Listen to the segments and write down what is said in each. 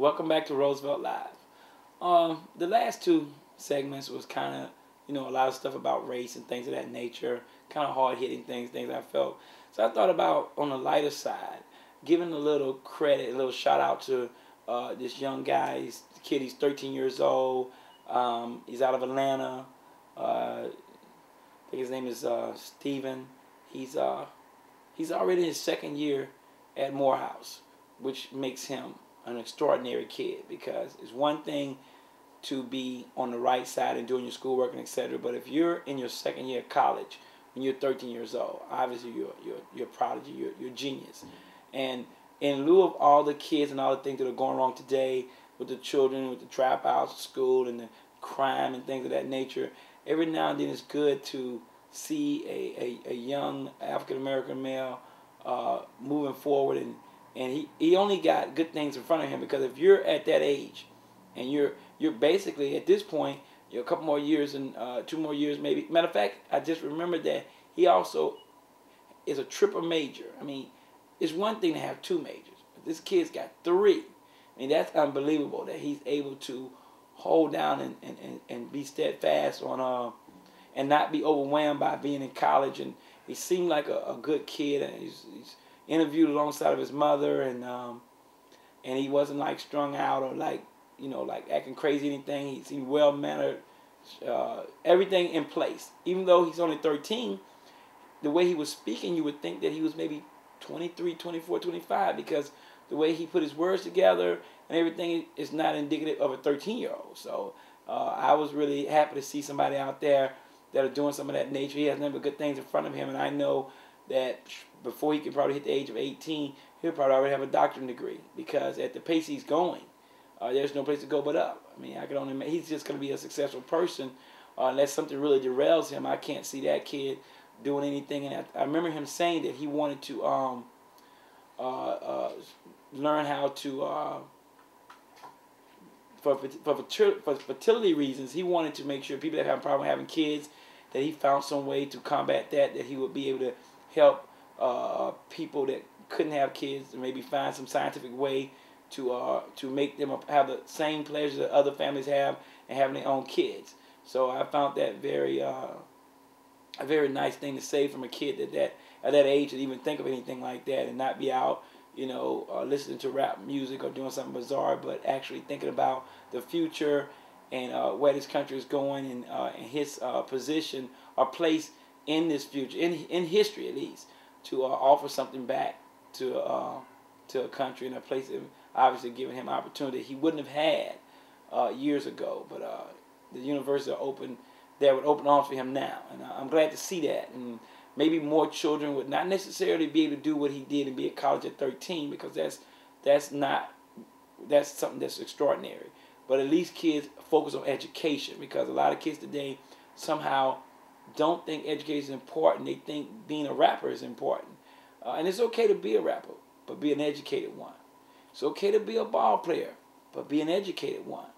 Welcome back to Roosevelt Live. The last two segments was kind of, a lot of stuff about race and things of that nature, kind of hard-hitting things I felt. So I thought about, on the lighter side, giving a little credit, a little shout-out to this young guy. He's 13 years old. He's out of Atlanta. I think his name is Steven. He's already in his second year at Morehouse, which makes him an extraordinary kid, because it's one thing to be on the right side and doing your schoolwork and etc. But if you're in your second year of college when you're 13 years old, obviously you're a prodigy, you're a genius. And in lieu of all the kids and all the things that are going wrong today with the children, with the dropouts of school and the crime and things of that nature, every now and then it's good to see a young African American male moving forward, and he only got good things in front of him, because if you're at that age and you're basically at this point, you're a couple more years and 2 more years maybe. Matter of fact, I just remembered that he also is a triple major. I mean, it's one thing to have 2 majors, but this kid's got 3. I mean, that's unbelievable that he's able to hold down and be steadfast on and not be overwhelmed by being in college. And he seemed like a good kid, and he's interviewed alongside of his mother, and he wasn't like strung out or like acting crazy or anything. He seemed well mannered, everything in place. Even though he's only 13, the way he was speaking, you would think that he was maybe 23, 24, 25, because the way he put his words together and everything is not indicative of a 13-year-old. So I was really happy to see somebody out there that are doing some of that nature. He has nothing but good things in front of him, and I know that before he can probably hit the age of 18, he'll probably already have a doctorate degree, because at the pace he's going, there's no place to go but up. I mean, I can only imagine he's just going to be a successful person unless something really derails him. I can't see that kid doing anything. And I remember him saying that he wanted to learn how to for fertility reasons, he wanted to make sure people that have a problem having kids, that he found some way to combat that he would be able to help people that couldn't have kids, and maybe find some scientific way to make them have the same pleasure that other families have and having their own kids. So I found that a very nice thing to say from a kid at that age, to even think of anything like that and not be out listening to rap music or doing something bizarre, but actually thinking about the future and where this country is going, and his position or place in this future, in history at least, to offer something back to a country and a place that obviously giving him opportunity he wouldn't have had years ago. But the university would open arms for him now, and I'm glad to see that. And maybe more children would not necessarily be able to do what he did and be at college at 13, because that's something that's extraordinary. But at least kids focus on education, because a lot of kids today somehow don't think education is important. They think being a rapper is important. And it's okay to be a rapper, but be an educated one. It's okay to be a ball player, but be an educated one.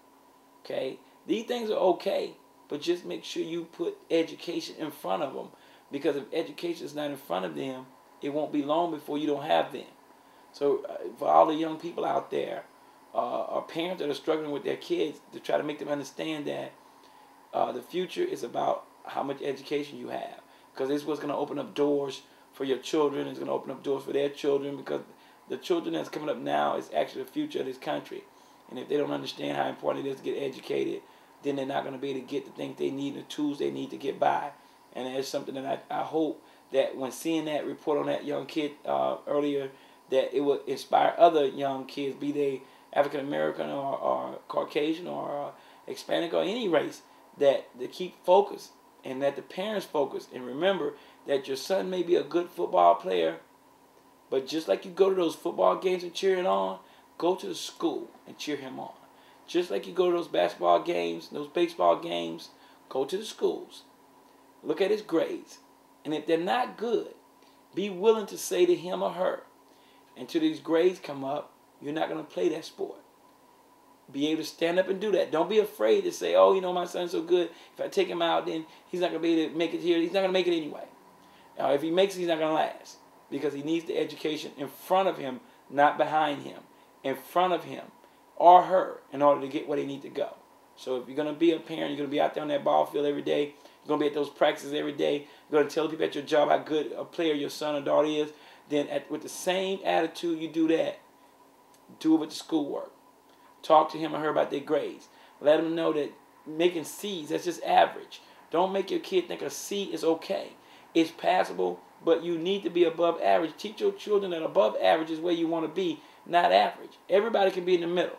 Okay? These things are okay, but just make sure you put education in front of them. Because if education is not in front of them, it won't be long before you don't have them. So for all the young people out there, or parents that are struggling with their kids, to try to make them understand that the future is about how much education you have. Because this is what's going to open up doors for your children. It's going to open up doors for their children, because the children that's coming up now is actually the future of this country. And if they don't understand how important it is to get educated, then they're not going to be able to get the things they need, the tools they need to get by. And it's something that I hope that when seeing that report on that young kid earlier, that it would inspire other young kids, be they African American or Caucasian or Hispanic or any race, that they keep focused, and that the parents focus. And remember that your son may be a good football player, but just like you go to those football games and cheer him on, go to the school and cheer him on. Just like you go to those basketball games, those baseball games, go to the schools. Look at his grades. And if they're not good, be willing to say to him or her, until these grades come up, you're not going to play that sport. Be able to stand up and do that. Don't be afraid to say, oh, my son's so good. If I take him out, then he's not going to be able to make it here. He's not going to make it anyway. If he makes it, he's not going to last. Because he needs the education in front of him, not behind him. In front of him. or her in order to get where they need to go. So if you're going to be a parent, you're going to be out there on that ball field every day, you're going to be at those practices every day, you're going to tell people at your job how good a player your son or daughter is, then with the same attitude you do that, do it with the schoolwork. Talk to him or her about their grades. Let them know that making C's, that's just average. Don't make your kid think a C is okay. It's passable, but you need to be above average. Teach your children that above average is where you want to be, not average. Everybody can be in the middle.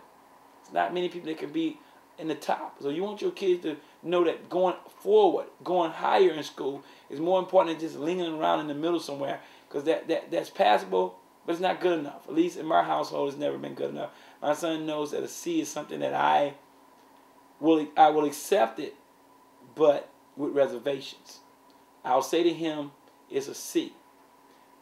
It's not many people that can be in the top. So you want your kids to know that going forward, going higher in school is more important than just lingering around in the middle somewhere, because that's passable, but it's not good enough. At least in my household, it's never been good enough. My son knows that a C is something that I will accept it, but with reservations. I'll say to him, it's a C,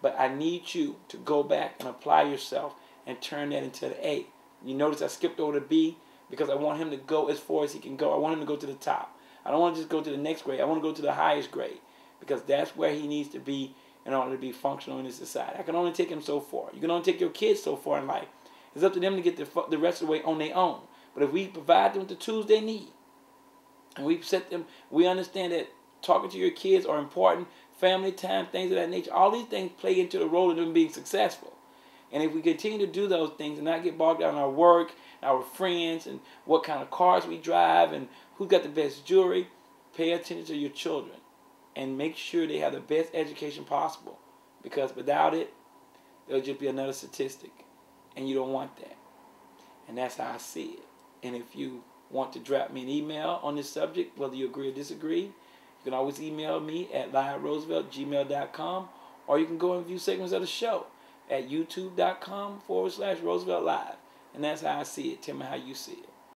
but I need you to go back and apply yourself and turn that into the A. You notice I skipped over to B because I want him to go as far as he can go. I want him to go to the top. I don't want to just go to the next grade. I want to go to the highest grade, because that's where he needs to be in order to be functional in this society. I can only take him so far. You can only take your kids so far in life. It's up to them to get the rest of the way on their own. But if we provide them with the tools they need, and we understand that talking to your kids are important, family time, things of that nature, all these things play into the role of them being successful. And if we continue to do those things and not get bogged down in our work, our friends, and what kind of cars we drive, and who got the best jewelry, pay attention to your children and make sure they have the best education possible. Because without it, they'll just be another statistic. And you don't want that. And that's how I see it. And if you want to drop me an email on this subject, whether you agree or disagree, you can always email me at liveroosevelt@gmail.com, or you can go and view segments of the show at youtube.com/Roosevelt Live. And that's how I see it. Tell me how you see it.